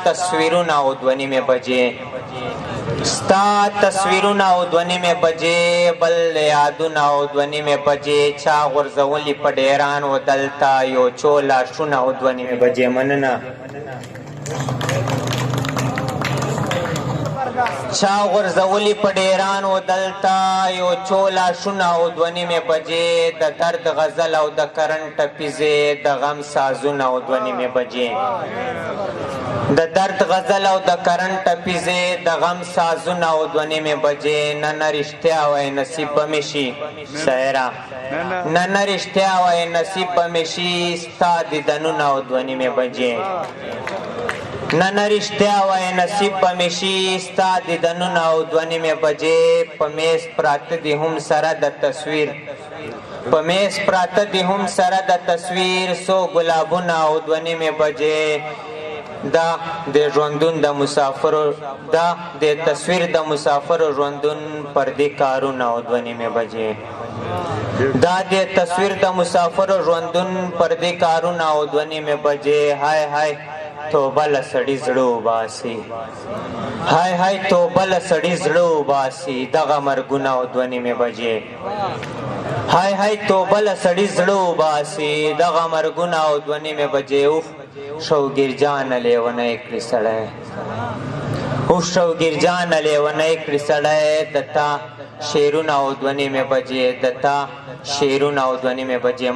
تصویرونه او دوه نیمې بجې ستا تصویرونه او دوه نیمې بجې بل یادونه او دوه نیمې بجې چا غورځولي په ډیران و دلته یو څو لاشونه او دوه نیمې بجې مننه چا غورځولي په ډیران و دلته یو څو لاشونه او دوه نیمې بجې د درد غزل او د کرن ټپیزې د غم سازونه او دوه نیمې بجې د درد غزل او د کرن ټپیزې د غم سازونه او دوه نیمې بجې نن رښتیا وای نصیب به مې شي شاعره نن رښتیا وای نصیب به مې شي ستا دیدنونه او دوه نیمې بجې نن رښتیا وای نصیب به مې شي ستا دیدنونه او دوه نیمې بجې په میز پراته دي هم سره د تصویر په میز پراته دي هم سره د تصویر څو ګلابونه او دوه نیمې بجې دا د ژوندون د مسافرو دا د تصویر د مسافرو ژوندون پردې کارونه او دوه نیمې بجې دا د تصویر د مسافرو ژوندون پردې کارونه او دوه نیمې بجې های های توبه له سړي زړه وباسي های های توبه له سړي زړه وباسي دغه مرګونه او دوه نیمې بجې های های توبه له سړي زړه وباسي دغه مرګونه او دوه نیمې بجې اوف شوګیرجانه لیونی کړي سړی اوف شوګیرجانه لیونی کړي سړی د تا شعرونه او دوه نیمې بجې د تا شعرونه او دوه نیمې بجې